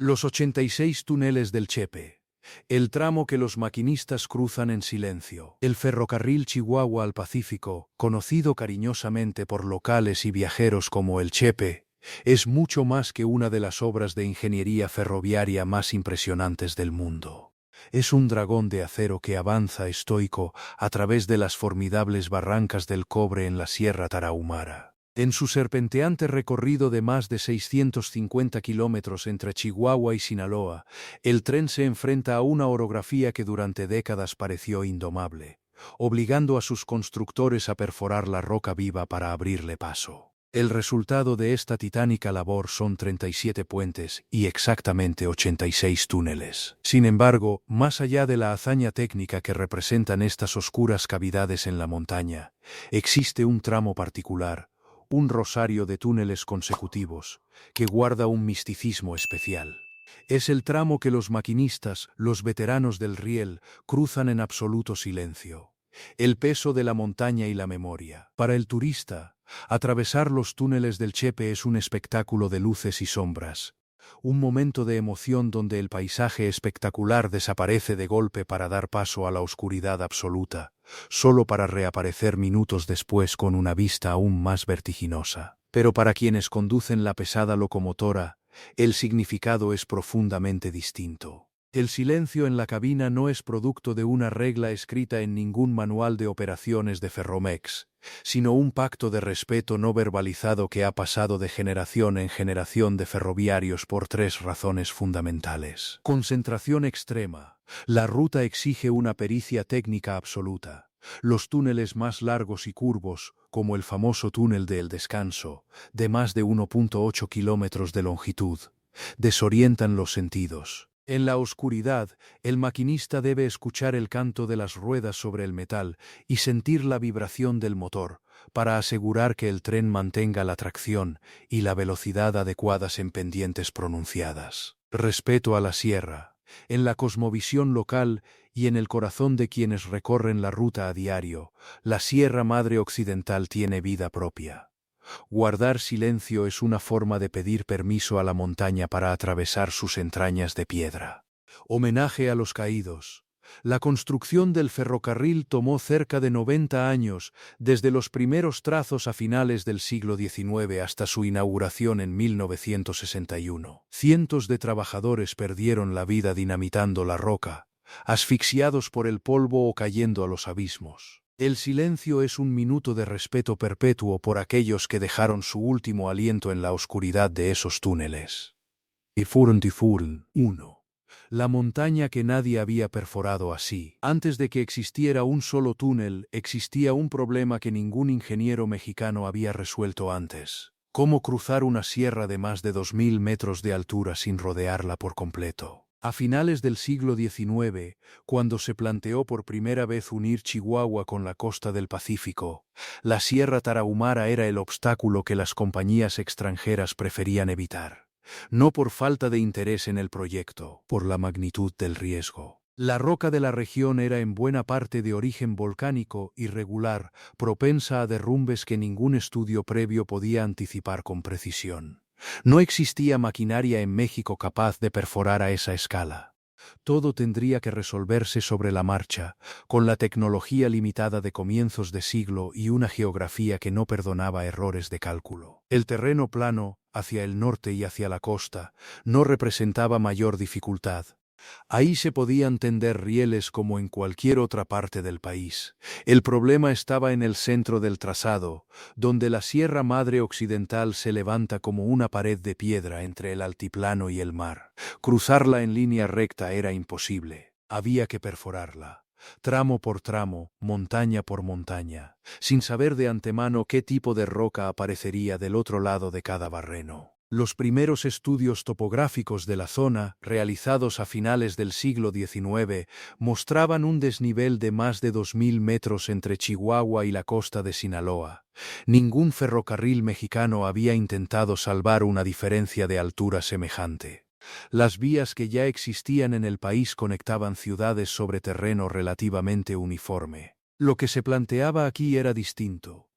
Los 86 túneles del Chepe. El tramo que los maquinistas cruzan en silencio. El ferrocarril Chihuahua al Pacífico, conocido cariñosamente por locales y viajeros como el Chepe, es mucho más que una de las obras de ingeniería ferroviaria más impresionantes del mundo. Es un dragón de acero que avanza estoico a través de las formidables barrancas del cobre en la Sierra Tarahumara. En su serpenteante recorrido de más de 650 kilómetros entre Chihuahua y Sinaloa, el tren se enfrenta a una orografía que durante décadas pareció indomable, obligando a sus constructores a perforar la roca viva para abrirle paso. El resultado de esta titánica labor son 37 puentes y exactamente 86 túneles. Sin embargo, más allá de la hazaña técnica que representan estas oscuras cavidades en la montaña, existe un tramo particular, un rosario de túneles consecutivos, que guarda un misticismo especial. Es el tramo que los maquinistas, los veteranos del riel, cruzan en absoluto silencio. El peso de la montaña y la memoria. Para el turista, atravesar los túneles del Chepe es un espectáculo de luces y sombras. Un momento de emoción donde el paisaje espectacular desaparece de golpe para dar paso a la oscuridad absoluta, solo para reaparecer minutos después con una vista aún más vertiginosa. Pero para quienes conducen la pesada locomotora, el significado es profundamente distinto. El silencio en la cabina no es producto de una regla escrita en ningún manual de operaciones de Ferromex, sino un pacto de respeto no verbalizado que ha pasado de generación en generación de ferroviarios por tres razones fundamentales. Concentración extrema. La ruta exige una pericia técnica absoluta. Los túneles más largos y curvos, como el famoso túnel de El Descanso, de más de 1.8 kilómetros de longitud, desorientan los sentidos. En la oscuridad, el maquinista debe escuchar el canto de las ruedas sobre el metal y sentir la vibración del motor, para asegurar que el tren mantenga la tracción y la velocidad adecuadas en pendientes pronunciadas. Respeto a la sierra. En la cosmovisión local y en el corazón de quienes recorren la ruta a diario, la Sierra Madre Occidental tiene vida propia. Guardar silencio es una forma de pedir permiso a la montaña para atravesar sus entrañas de piedra. Homenaje a los caídos. La construcción del ferrocarril tomó cerca de 90 años, desde los primeros trazos a finales del siglo XIX hasta su inauguración en 1961. Cientos de trabajadores perdieron la vida dinamitando la roca, asfixiados por el polvo o cayendo a los abismos. El silencio es un minuto de respeto perpetuo por aquellos que dejaron su último aliento en la oscuridad de esos túneles. Y fueron 1. La montaña que nadie había perforado así. Antes de que existiera un solo túnel, existía un problema que ningún ingeniero mexicano había resuelto antes. ¿Cómo cruzar una sierra de más de 2000 metros de altura sin rodearla por completo? A finales del siglo XIX, cuando se planteó por primera vez unir Chihuahua con la costa del Pacífico, la Sierra Tarahumara era el obstáculo que las compañías extranjeras preferían evitar. No por falta de interés en el proyecto, por la magnitud del riesgo. La roca de la región era en buena parte de origen volcánico, irregular, propensa a derrumbes que ningún estudio previo podía anticipar con precisión. No existía maquinaria en México capaz de perforar a esa escala. Todo tendría que resolverse sobre la marcha, con la tecnología limitada de comienzos de siglo y una geografía que no perdonaba errores de cálculo. El terreno plano, hacia el norte y hacia la costa, no representaba mayor dificultad. Ahí se podían tender rieles como en cualquier otra parte del país. El problema estaba en el centro del trazado, donde la Sierra Madre Occidental se levanta como una pared de piedra entre el altiplano y el mar. Cruzarla en línea recta era imposible. Había que perforarla, tramo por tramo, montaña por montaña, sin saber de antemano qué tipo de roca aparecería del otro lado de cada barreno. Los primeros estudios topográficos de la zona, realizados a finales del siglo XIX, mostraban un desnivel de más de 2000 metros entre Chihuahua y la costa de Sinaloa. Ningún ferrocarril mexicano había intentado salvar una diferencia de altura semejante. Las vías que ya existían en el país conectaban ciudades sobre terreno relativamente uniforme. Lo que se planteaba aquí era distinto.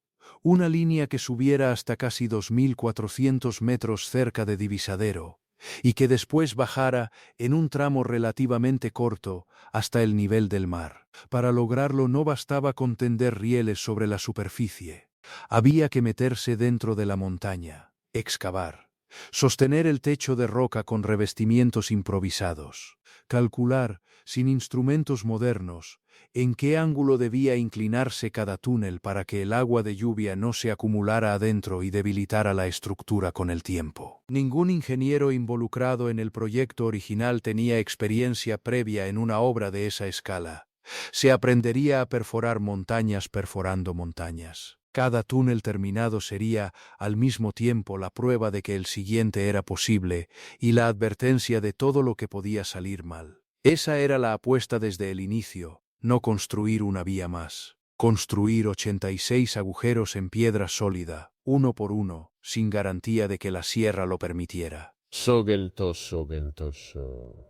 Una línea que subiera hasta casi 2400 metros cerca de Divisadero, y que después bajara, en un tramo relativamente corto, hasta el nivel del mar. Para lograrlo no bastaba con tender rieles sobre la superficie. Había que meterse dentro de la montaña, excavar, sostener el techo de roca con revestimientos improvisados, calcular, sin instrumentos modernos, en qué ángulo debía inclinarse cada túnel para que el agua de lluvia no se acumulara adentro y debilitara la estructura con el tiempo. Ningún ingeniero involucrado en el proyecto original tenía experiencia previa en una obra de esa escala. Se aprendería a perforar montañas perforando montañas. Cada túnel terminado sería, al mismo tiempo, la prueba de que el siguiente era posible y la advertencia de todo lo que podía salir mal. Esa era la apuesta desde el inicio, no construir una vía más. Construir 86 agujeros en piedra sólida, uno por uno, sin garantía de que la sierra lo permitiera. Sogeltoso.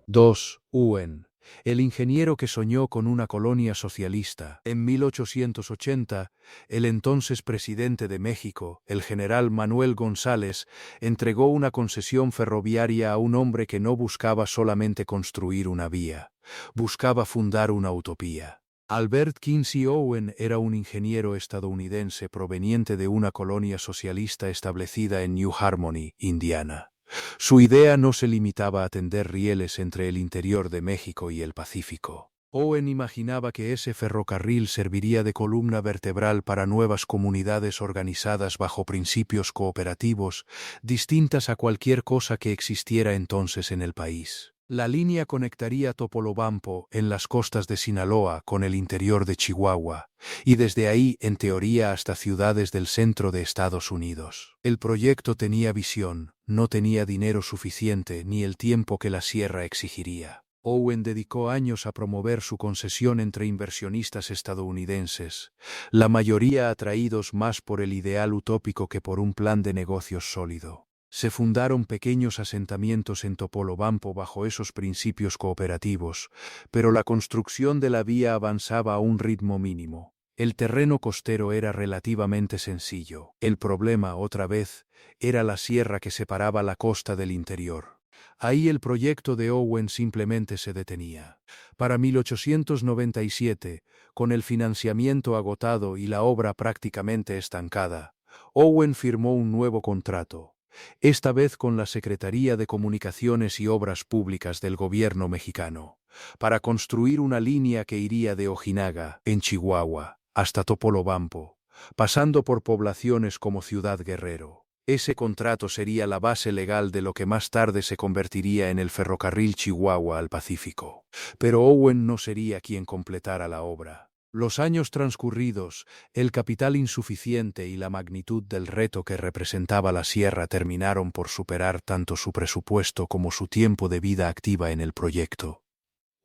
2. Owen, el ingeniero que soñó con una colonia socialista. En 1880, el entonces presidente de México, el general Manuel González, entregó una concesión ferroviaria a un hombre que no buscaba solamente construir una vía, buscaba fundar una utopía. Albert Kinsey Owen era un ingeniero estadounidense proveniente de una colonia socialista establecida en New Harmony, Indiana. Su idea no se limitaba a tender rieles entre el interior de México y el Pacífico. Owen imaginaba que ese ferrocarril serviría de columna vertebral para nuevas comunidades organizadas bajo principios cooperativos, distintas a cualquier cosa que existiera entonces en el país. La línea conectaría Topolobampo, en las costas de Sinaloa, con el interior de Chihuahua, y desde ahí, en teoría, hasta ciudades del centro de Estados Unidos. El proyecto tenía visión, no tenía dinero suficiente ni el tiempo que la sierra exigiría. Owen dedicó años a promover su concesión entre inversionistas estadounidenses, la mayoría atraídos más por el ideal utópico que por un plan de negocios sólido. Se fundaron pequeños asentamientos en Topolobampo bajo esos principios cooperativos, pero la construcción de la vía avanzaba a un ritmo mínimo. El terreno costero era relativamente sencillo. El problema, otra vez, era la sierra que separaba la costa del interior. Ahí el proyecto de Owen simplemente se detenía. Para 1897, con el financiamiento agotado y la obra prácticamente estancada, Owen firmó un nuevo contrato, esta vez con la Secretaría de Comunicaciones y Obras Públicas del gobierno mexicano, para construir una línea que iría de Ojinaga, en Chihuahua, hasta Topolobampo, pasando por poblaciones como Ciudad Guerrero. Ese contrato sería la base legal de lo que más tarde se convertiría en el ferrocarril Chihuahua al Pacífico. Pero Owen no sería quien completara la obra. Los años transcurridos, el capital insuficiente y la magnitud del reto que representaba la sierra terminaron por superar tanto su presupuesto como su tiempo de vida activa en el proyecto.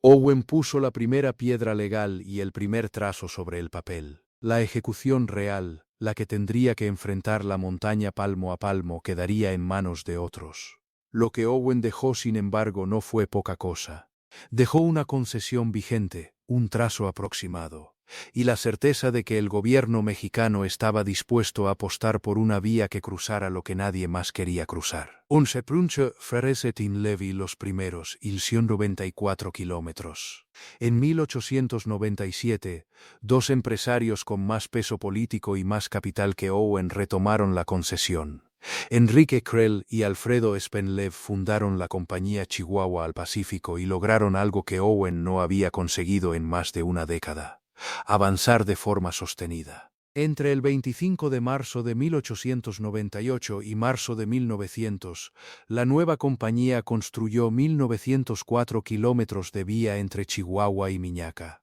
Owen puso la primera piedra legal y el primer trazo sobre el papel. La ejecución real, la que tendría que enfrentar la montaña palmo a palmo, quedaría en manos de otros. Lo que Owen dejó, sin embargo, no fue poca cosa. Dejó una concesión vigente, un trazo aproximado, y la certeza de que el gobierno mexicano estaba dispuesto a apostar por una vía que cruzara lo que nadie más quería cruzar. 11 Prunche Freresetin Levy los primeros, 94 kilómetros. En 1897, dos empresarios con más peso político y más capital que Owen retomaron la concesión. Enrique Krell y Alfredo Spenlev fundaron la compañía Chihuahua al Pacífico y lograron algo que Owen no había conseguido en más de una década: avanzar de forma sostenida. Entre el 25 de marzo de 1898 y marzo de 1900, la nueva compañía construyó 1904 kilómetros de vía entre Chihuahua y Miñaca.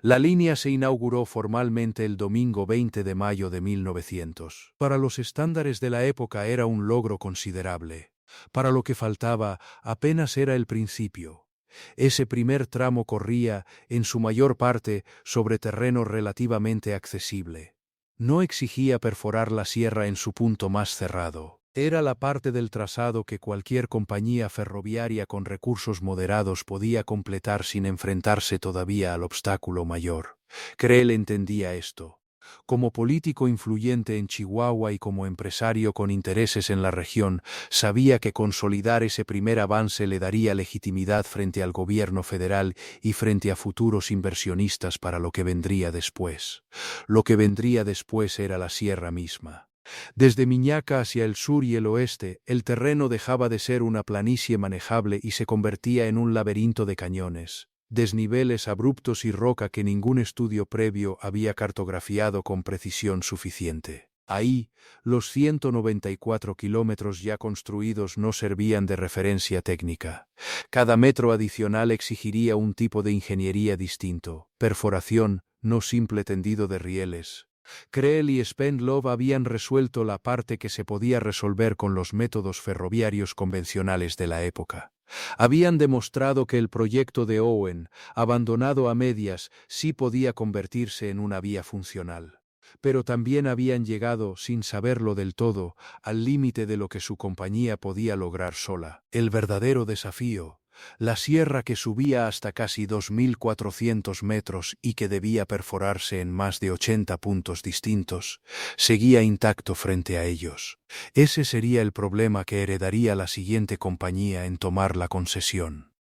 La línea se inauguró formalmente el domingo 20 de mayo de 1900. Para los estándares de la época era un logro considerable. Para lo que faltaba, apenas era el principio. Ese primer tramo corría, en su mayor parte, sobre terreno relativamente accesible. No exigía perforar la sierra en su punto más cerrado. Era la parte del trazado que cualquier compañía ferroviaria con recursos moderados podía completar sin enfrentarse todavía al obstáculo mayor. Krell entendía esto. Como político influyente en Chihuahua y como empresario con intereses en la región, sabía que consolidar ese primer avance le daría legitimidad frente al gobierno federal y frente a futuros inversionistas para lo que vendría después. Lo que vendría después era la sierra misma. Desde Miñaca hacia el sur y el oeste, el terreno dejaba de ser una planicie manejable y se convertía en un laberinto de cañones, desniveles abruptos y roca que ningún estudio previo había cartografiado con precisión suficiente. Ahí, los 194 kilómetros ya construidos no servían de referencia técnica. Cada metro adicional exigiría un tipo de ingeniería distinto: perforación, no simple tendido de rieles. Creel y Spendlove habían resuelto la parte que se podía resolver con los métodos ferroviarios convencionales de la época. Habían demostrado que el proyecto de Owen, abandonado a medias, sí podía convertirse en una vía funcional. Pero también habían llegado, sin saberlo del todo, al límite de lo que su compañía podía lograr sola. El verdadero desafío, la sierra que subía hasta casi 2.400 metros y que debía perforarse en más de 80 puntos distintos, seguía intacto frente a ellos. Ese sería el problema que heredaría la siguiente compañía en tomar la concesión.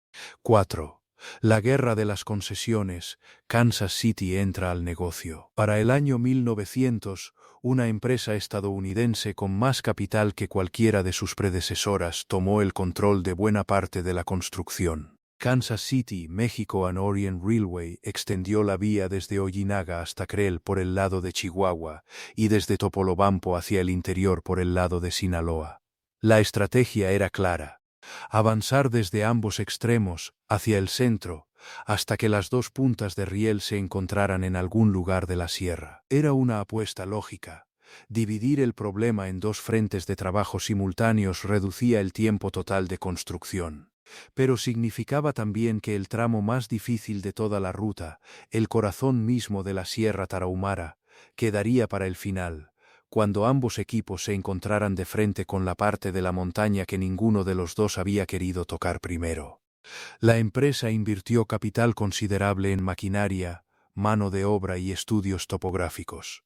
4. La guerra de las concesiones. Kansas City entra al negocio. Para el año 1900, una empresa estadounidense con más capital que cualquiera de sus predecesoras tomó el control de buena parte de la construcción. Kansas City, Mexico and Orient Railway extendió la vía desde Ojinaga hasta Creel por el lado de Chihuahua y desde Topolobampo hacia el interior por el lado de Sinaloa. La estrategia era clara: avanzar desde ambos extremos, hacia el centro, hasta que las dos puntas de riel se encontraran en algún lugar de la sierra. Era una apuesta lógica. Dividir el problema en dos frentes de trabajo simultáneos reducía el tiempo total de construcción. Pero significaba también que el tramo más difícil de toda la ruta, el corazón mismo de la Sierra Tarahumara, quedaría para el final, cuando ambos equipos se encontraran de frente con la parte de la montaña que ninguno de los dos había querido tocar primero. La empresa invirtió capital considerable en maquinaria, mano de obra y estudios topográficos.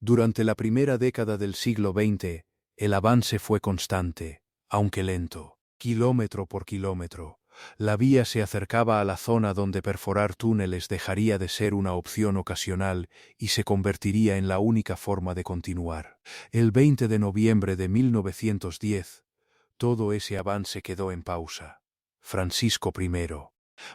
Durante la primera década del siglo XX, el avance fue constante, aunque lento. Kilómetro por kilómetro, la vía se acercaba a la zona donde perforar túneles dejaría de ser una opción ocasional y se convertiría en la única forma de continuar. El 20 de noviembre de 1910, todo ese avance quedó en pausa. Francisco I.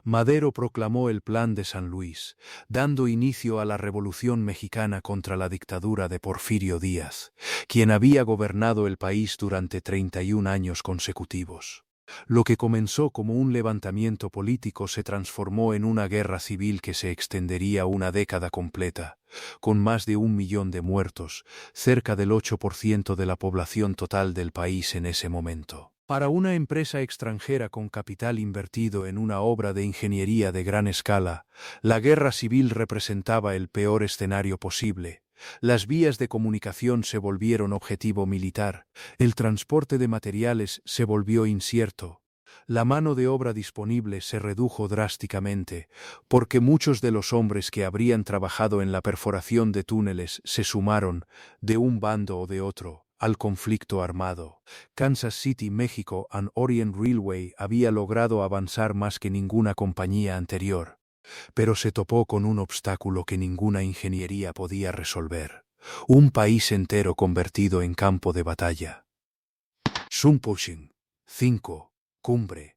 Madero proclamó el Plan de San Luis, dando inicio a la Revolución Mexicana contra la dictadura de Porfirio Díaz, quien había gobernado el país durante 31 años consecutivos. Lo que comenzó como un levantamiento político se transformó en una guerra civil que se extendería una década completa, con más de 1 millón de muertos, cerca del 8% de la población total del país en ese momento. Para una empresa extranjera con capital invertido en una obra de ingeniería de gran escala, la guerra civil representaba el peor escenario posible. Las vías de comunicación se volvieron objetivo militar, el transporte de materiales se volvió incierto, la mano de obra disponible se redujo drásticamente, porque muchos de los hombres que habrían trabajado en la perforación de túneles se sumaron, de un bando o de otro, al conflicto armado. Kansas City, México and Orient Railway había logrado avanzar más que ninguna compañía anterior, pero se topó con un obstáculo que ninguna ingeniería podía resolver: un país entero convertido en campo de batalla. Sunpushing. 5. Cumbre.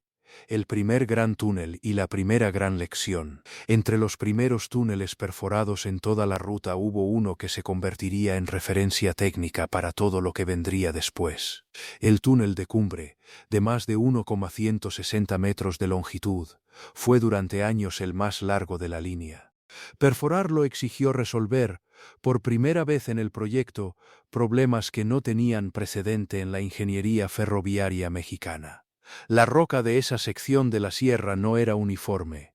El primer gran túnel y la primera gran lección. Entre los primeros túneles perforados en toda la ruta hubo uno que se convertiría en referencia técnica para todo lo que vendría después. El túnel de Cumbre, de más de 1,160 metros de longitud, fue durante años el más largo de la línea. Perforarlo exigió resolver, por primera vez en el proyecto, problemas que no tenían precedente en la ingeniería ferroviaria mexicana. La roca de esa sección de la sierra no era uniforme.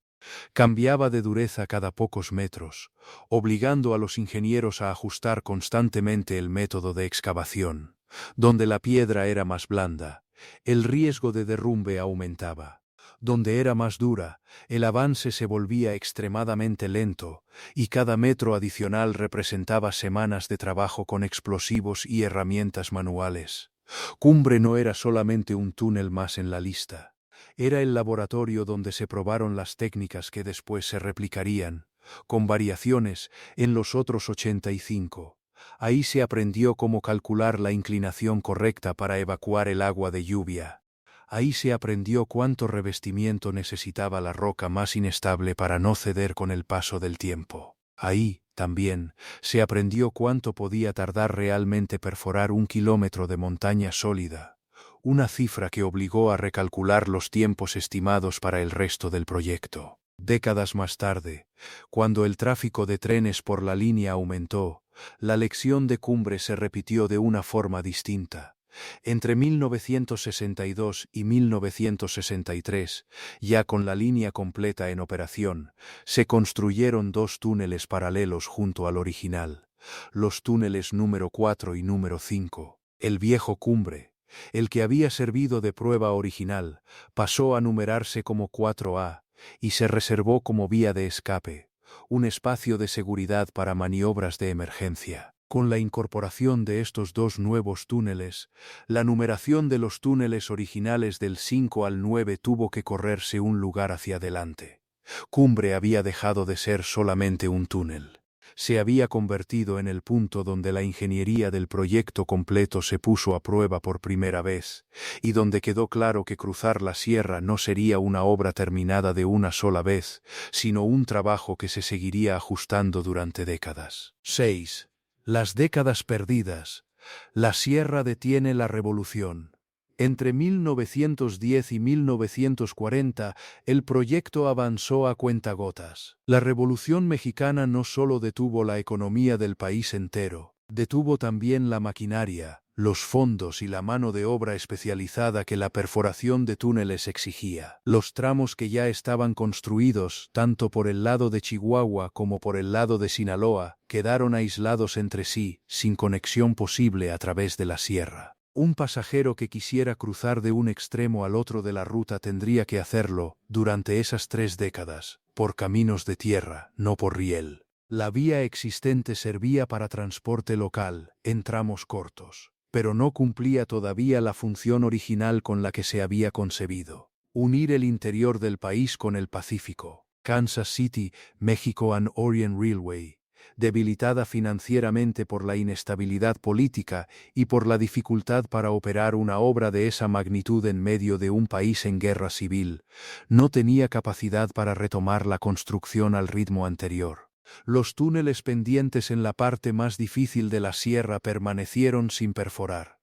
Cambiaba de dureza cada pocos metros, obligando a los ingenieros a ajustar constantemente el método de excavación. Donde la piedra era más blanda, el riesgo de derrumbe aumentaba. Donde era más dura, el avance se volvía extremadamente lento, y cada metro adicional representaba semanas de trabajo con explosivos y herramientas manuales. Cumbre no era solamente un túnel más en la lista. Era el laboratorio donde se probaron las técnicas que después se replicarían, con variaciones, en los otros 85. Ahí se aprendió cómo calcular la inclinación correcta para evacuar el agua de lluvia. Ahí se aprendió cuánto revestimiento necesitaba la roca más inestable para no ceder con el paso del tiempo. Ahí, también, se aprendió cuánto podía tardar realmente perforar 1 kilómetro de montaña sólida, una cifra que obligó a recalcular los tiempos estimados para el resto del proyecto. Décadas más tarde, cuando el tráfico de trenes por la línea aumentó, la lección de Cumbre se repitió de una forma distinta. Entre 1962 y 1963, ya con la línea completa en operación, se construyeron 2 túneles paralelos junto al original, los túneles número 4 y número 5. El viejo Cumbre, el que había servido de prueba original, pasó a numerarse como 4A y se reservó como vía de escape, un espacio de seguridad para maniobras de emergencia. Con la incorporación de estos 2 nuevos túneles, la numeración de los túneles originales del 5 al 9 tuvo que correrse un lugar hacia adelante. Cumbre había dejado de ser solamente un túnel. Se había convertido en el punto donde la ingeniería del proyecto completo se puso a prueba por primera vez, y donde quedó claro que cruzar la sierra no sería una obra terminada de una sola vez, sino un trabajo que se seguiría ajustando durante décadas. 6. Las décadas perdidas. La sierra detiene la revolución. Entre 1910 y 1940, el proyecto avanzó a cuentagotas. La Revolución Mexicana no solo detuvo la economía del país entero, detuvo también la maquinaria, los fondos y la mano de obra especializada que la perforación de túneles exigía. Los tramos que ya estaban construidos, tanto por el lado de Chihuahua como por el lado de Sinaloa, quedaron aislados entre sí, sin conexión posible a través de la sierra. Un pasajero que quisiera cruzar de un extremo al otro de la ruta tendría que hacerlo, durante esas 3 décadas, por caminos de tierra, no por riel. La vía existente servía para transporte local, en tramos cortos, pero no cumplía todavía la función original con la que se había concebido: unir el interior del país con el Pacífico. Kansas City, Mexico and Orient Railway, debilitada financieramente por la inestabilidad política y por la dificultad para operar una obra de esa magnitud en medio de un país en guerra civil, no tenía capacidad para retomar la construcción al ritmo anterior. Los túneles pendientes en la parte más difícil de la sierra permanecieron sin perforar.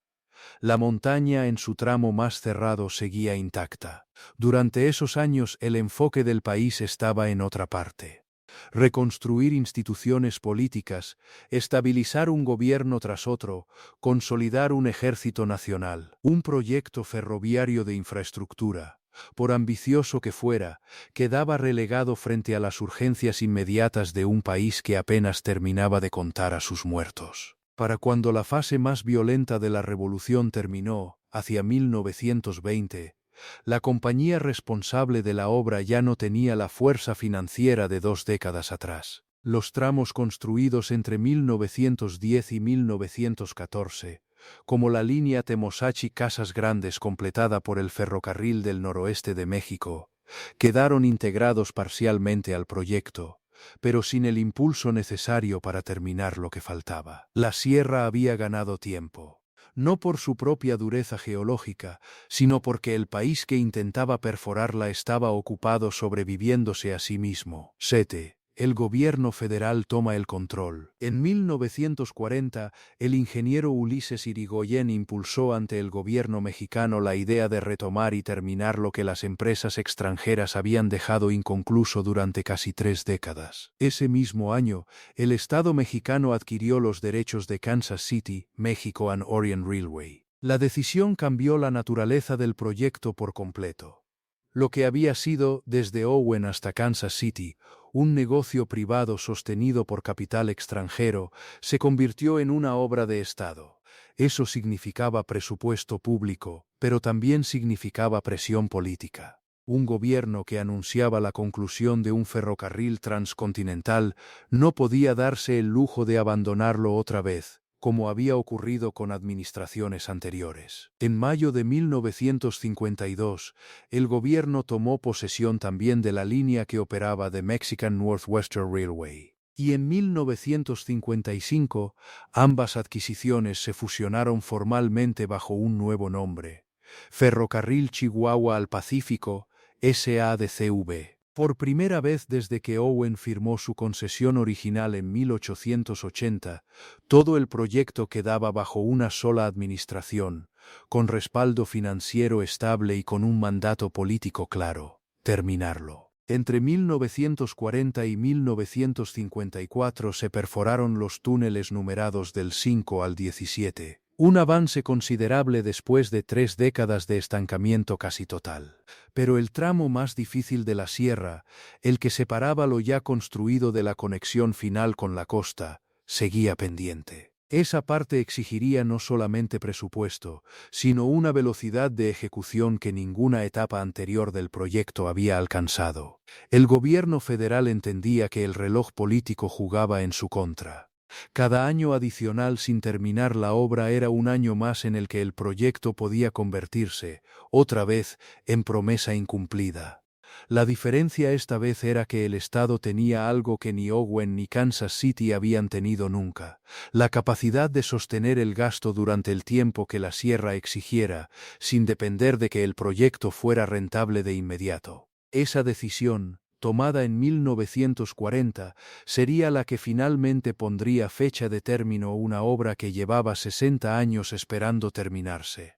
La montaña en su tramo más cerrado seguía intacta. Durante esos años el enfoque del país estaba en otra parte: reconstruir instituciones políticas, estabilizar un gobierno tras otro, consolidar un ejército nacional. Un proyecto ferroviario de infraestructura, por ambicioso que fuera, quedaba relegado frente a las urgencias inmediatas de un país que apenas terminaba de contar a sus muertos. Para cuando la fase más violenta de la revolución terminó, hacia 1920, la compañía responsable de la obra ya no tenía la fuerza financiera de 2 décadas atrás. Los tramos construidos entre 1910 y 1914, como la línea Temosachi-Casas Grandes completada por el Ferrocarril del Noroeste de México, quedaron integrados parcialmente al proyecto, pero sin el impulso necesario para terminar lo que faltaba. La sierra había ganado tiempo, no por su propia dureza geológica, sino porque el país que intentaba perforarla estaba ocupado sobreviviéndose a sí mismo. 7. El gobierno federal toma el control. En 1940, el ingeniero Ulises Irigoyen impulsó ante el gobierno mexicano la idea de retomar y terminar lo que las empresas extranjeras habían dejado inconcluso durante casi 3 décadas. Ese mismo año, el Estado mexicano adquirió los derechos de Kansas City, Mexico and Orient Railway. La decisión cambió la naturaleza del proyecto por completo. Lo que había sido, desde Owen hasta Kansas City, un negocio privado sostenido por capital extranjero, se convirtió en una obra de Estado. Eso significaba presupuesto público, pero también significaba presión política. Un gobierno que anunciaba la conclusión de un ferrocarril transcontinental no podía darse el lujo de abandonarlo otra vez, como había ocurrido con administraciones anteriores. En mayo de 1952, el gobierno tomó posesión también de la línea que operaba The Mexican Northwestern Railway. Y en 1955, ambas adquisiciones se fusionaron formalmente bajo un nuevo nombre: Ferrocarril Chihuahua al Pacífico, SADCV. Por primera vez desde que Owen firmó su concesión original en 1880, todo el proyecto quedaba bajo una sola administración, con respaldo financiero estable y con un mandato político claro: terminarlo. Entre 1940 y 1954 se perforaron los túneles numerados del 5 al 17. Un avance considerable después de 3 décadas de estancamiento casi total. Pero el tramo más difícil de la sierra, el que separaba lo ya construido de la conexión final con la costa, seguía pendiente. Esa parte exigiría no solamente presupuesto, sino una velocidad de ejecución que ninguna etapa anterior del proyecto había alcanzado. El gobierno federal entendía que el reloj político jugaba en su contra. Cada año adicional sin terminar la obra era un año más en el que el proyecto podía convertirse, otra vez, en promesa incumplida. La diferencia esta vez era que el Estado tenía algo que ni Owen ni Kansas City habían tenido nunca: la capacidad de sostener el gasto durante el tiempo que la sierra exigiera, sin depender de que el proyecto fuera rentable de inmediato. Esa decisión, tomada en 1940, sería la que finalmente pondría fecha de término a una obra que llevaba 60 años esperando terminarse.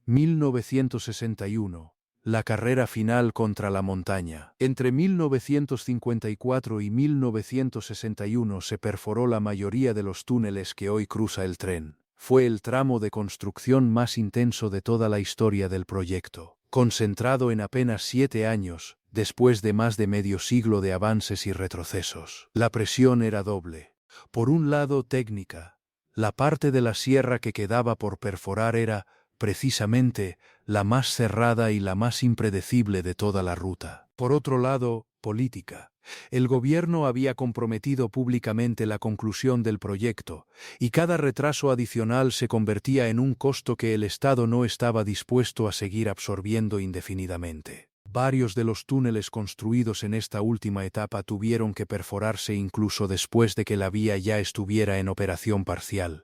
1961. La carrera final contra la montaña. Entre 1954 y 1961 se perforó la mayoría de los túneles que hoy cruza el tren. Fue el tramo de construcción más intenso de toda la historia del proyecto, concentrado en apenas 7 años, después de más de medio siglo de avances y retrocesos. La presión era doble. Por un lado, técnica. La parte de la sierra que quedaba por perforar era, precisamente, la más cerrada y la más impredecible de toda la ruta. Por otro lado, política. El gobierno había comprometido públicamente la conclusión del proyecto, y cada retraso adicional se convertía en un costo que el Estado no estaba dispuesto a seguir absorbiendo indefinidamente. Varios de los túneles construidos en esta última etapa tuvieron que perforarse incluso después de que la vía ya estuviera en operación parcial,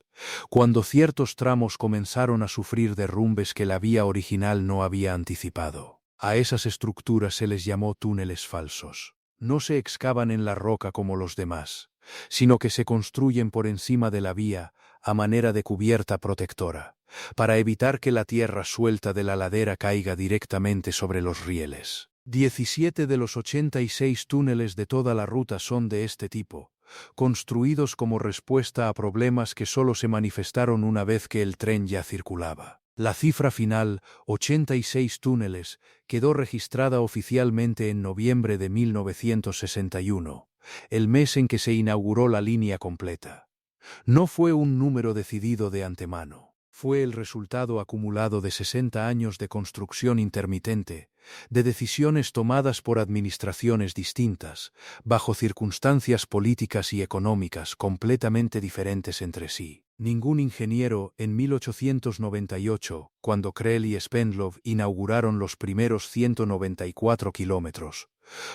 cuando ciertos tramos comenzaron a sufrir derrumbes que la vía original no había anticipado. A esas estructuras se les llamó túneles falsos. No se excavan en la roca como los demás, sino que se construyen por encima de la vía, a manera de cubierta protectora, para evitar que la tierra suelta de la ladera caiga directamente sobre los rieles. 17 de los 86 túneles de toda la ruta son de este tipo, construidos como respuesta a problemas que solo se manifestaron una vez que el tren ya circulaba. La cifra final, 86 túneles, quedó registrada oficialmente en noviembre de 1961, el mes en que se inauguró la línea completa. No fue un número decidido de antemano. Fue el resultado acumulado de 60 años de construcción intermitente, de decisiones tomadas por administraciones distintas, bajo circunstancias políticas y económicas completamente diferentes entre sí. Ningún ingeniero, en 1898, cuando Krell y Spendlove inauguraron los primeros 194 kilómetros,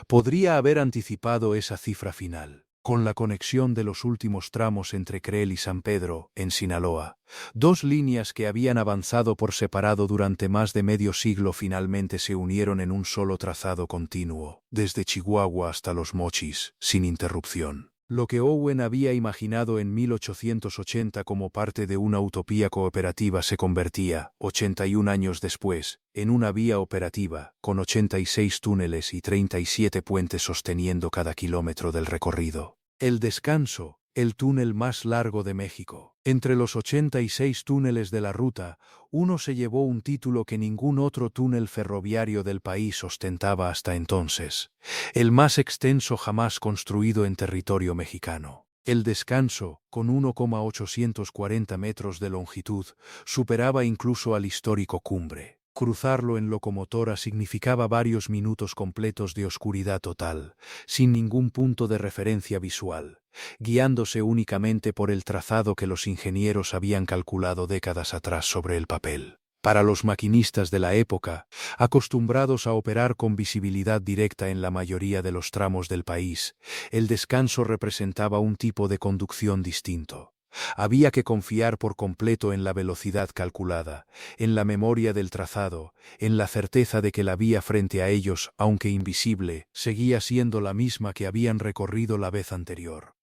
podría haber anticipado esa cifra final. Con la conexión de los últimos tramos entre Krell y San Pedro, en Sinaloa, dos líneas que habían avanzado por separado durante más de medio siglo finalmente se unieron en un solo trazado continuo, desde Chihuahua hasta Los Mochis, sin interrupción. Lo que Owen había imaginado en 1880 como parte de una utopía cooperativa se convertía, 81 años después, en una vía operativa, con 86 túneles y 37 puentes sosteniendo cada kilómetro del recorrido. El Descanso, el túnel más largo de México. Entre los 86 túneles de la ruta, uno se llevó un título que ningún otro túnel ferroviario del país ostentaba hasta entonces: el más extenso jamás construido en territorio mexicano. El Descanso, con 1,840 metros de longitud, superaba incluso al histórico Cumbre. Cruzarlo en locomotora significaba varios minutos completos de oscuridad total, sin ningún punto de referencia visual, guiándose únicamente por el trazado que los ingenieros habían calculado décadas atrás sobre el papel. Para los maquinistas de la época, acostumbrados a operar con visibilidad directa en la mayoría de los tramos del país, el descanso representaba un tipo de conducción distinto. Había que confiar por completo en la velocidad calculada, en la memoria del trazado, en la certeza de que la vía frente a ellos, aunque invisible, seguía siendo la misma que habían recorrido la vez anterior.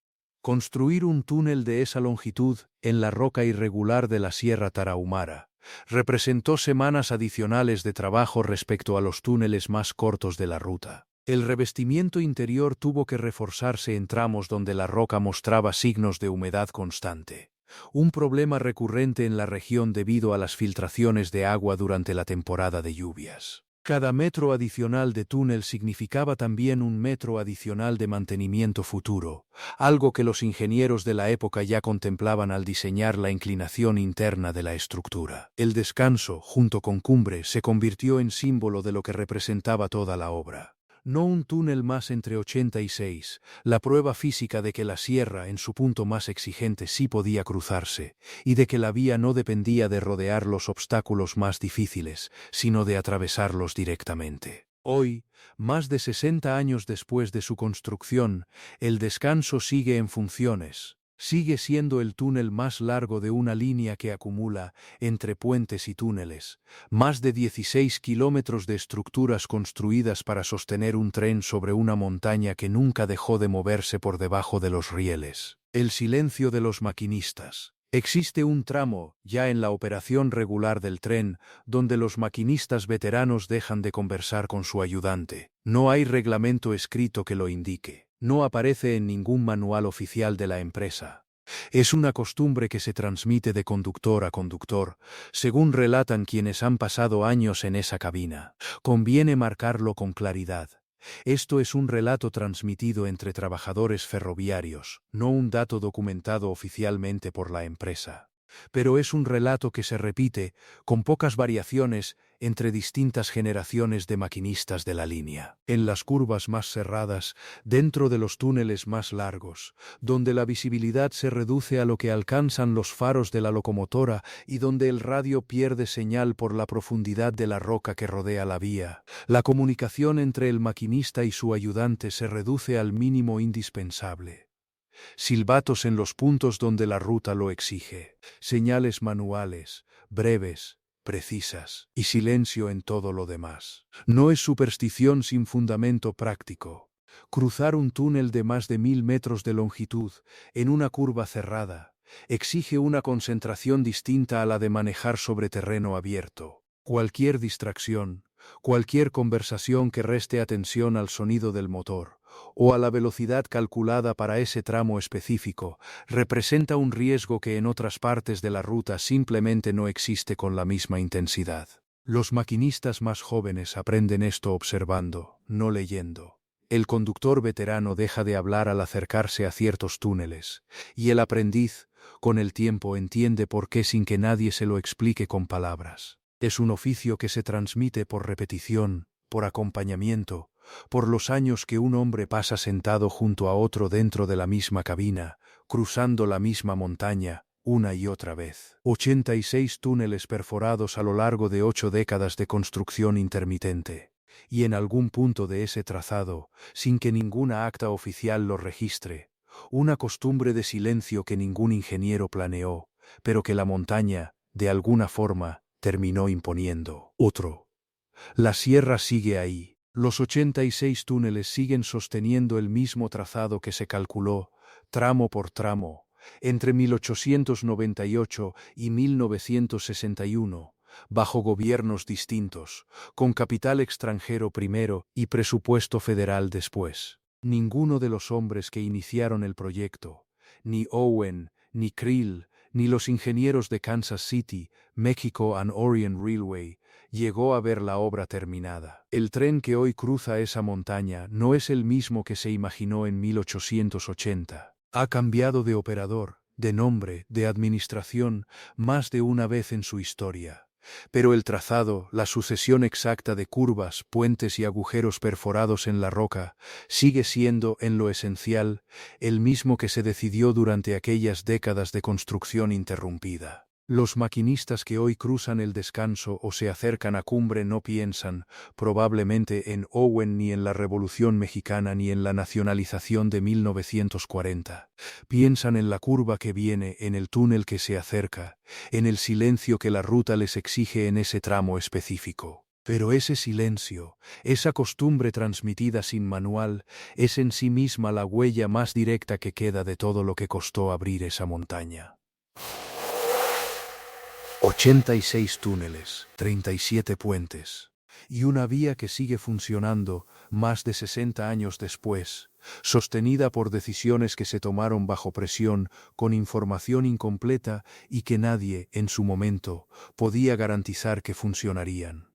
Construir un túnel de esa longitud en la roca irregular de la Sierra Tarahumara representó semanas adicionales de trabajo respecto a los túneles más cortos de la ruta. El revestimiento interior tuvo que reforzarse en tramos donde la roca mostraba signos de humedad constante, un problema recurrente en la región debido a las filtraciones de agua durante la temporada de lluvias. Cada metro adicional de túnel significaba también un metro adicional de mantenimiento futuro, algo que los ingenieros de la época ya contemplaban al diseñar la inclinación interna de la estructura. El descanso, junto con Cumbre, se convirtió en símbolo de lo que representaba toda la obra. No un túnel más entre 86, la prueba física de que la sierra en su punto más exigente sí podía cruzarse, y de que la vía no dependía de rodear los obstáculos más difíciles, sino de atravesarlos directamente. Hoy, más de 60 años después de su construcción, el descanso sigue en funciones. Sigue siendo el túnel más largo de una línea que acumula, entre puentes y túneles, más de 16 kilómetros de estructuras construidas para sostener un tren sobre una montaña que nunca dejó de moverse por debajo de los rieles. El silencio de los maquinistas. Existe un tramo, ya en la operación regular del tren, donde los maquinistas veteranos dejan de conversar con su ayudante. No hay reglamento escrito que lo indique. No aparece en ningún manual oficial de la empresa. Es una costumbre que se transmite de conductor a conductor, según relatan quienes han pasado años en esa cabina. Conviene marcarlo con claridad. Esto es un relato transmitido entre trabajadores ferroviarios, no un dato documentado oficialmente por la empresa. Pero es un relato que se repite, con pocas variaciones, entre distintas generaciones de maquinistas de la línea. En las curvas más cerradas, dentro de los túneles más largos, donde la visibilidad se reduce a lo que alcanzan los faros de la locomotora y donde el radio pierde señal por la profundidad de la roca que rodea la vía, la comunicación entre el maquinista y su ayudante se reduce al mínimo indispensable. Silbatos en los puntos donde la ruta lo exige, señales manuales, breves, precisas, y silencio en todo lo demás. No es superstición sin fundamento práctico. Cruzar un túnel de más de 1000 metros de longitud, en una curva cerrada, exige una concentración distinta a la de manejar sobre terreno abierto. Cualquier distracción, cualquier conversación que reste atención al sonido del motor, o a la velocidad calculada para ese tramo específico, representa un riesgo que en otras partes de la ruta simplemente no existe con la misma intensidad. Los maquinistas más jóvenes aprenden esto observando, no leyendo. El conductor veterano deja de hablar al acercarse a ciertos túneles, y el aprendiz, con el tiempo, entiende por qué sin que nadie se lo explique con palabras. Es un oficio que se transmite por repetición, por acompañamiento, por los años que un hombre pasa sentado junto a otro dentro de la misma cabina, cruzando la misma montaña, una y otra vez. 86 túneles perforados a lo largo de 8 décadas de construcción intermitente. Y en algún punto de ese trazado, sin que ninguna acta oficial lo registre, una costumbre de silencio que ningún ingeniero planeó, pero que la montaña, de alguna forma, terminó imponiendo. Otro. La sierra sigue ahí. Los 86 túneles siguen sosteniendo el mismo trazado que se calculó, tramo por tramo, entre 1898 y 1961, bajo gobiernos distintos, con capital extranjero primero y presupuesto federal después. Ninguno de los hombres que iniciaron el proyecto, ni Owen, ni Creel, ni los ingenieros de Kansas City, Mexico and Orient Railway, llegó a ver la obra terminada. El tren que hoy cruza esa montaña no es el mismo que se imaginó en 1880. Ha cambiado de operador, de nombre, de administración, más de una vez en su historia. Pero el trazado, la sucesión exacta de curvas, puentes y agujeros perforados en la roca, sigue siendo, en lo esencial, el mismo que se decidió durante aquellas décadas de construcción interrumpida. Los maquinistas que hoy cruzan el descanso o se acercan a cumbre no piensan, probablemente, en Owen ni en la Revolución Mexicana ni en la nacionalización de 1940. Piensan en la curva que viene, en el túnel que se acerca, en el silencio que la ruta les exige en ese tramo específico. Pero ese silencio, esa costumbre transmitida sin manual, es en sí misma la huella más directa que queda de todo lo que costó abrir esa montaña. 86 túneles, 37 puentes, y una vía que sigue funcionando más de 60 años después, sostenida por decisiones que se tomaron bajo presión, con información incompleta y que nadie, en su momento, podía garantizar que funcionarían.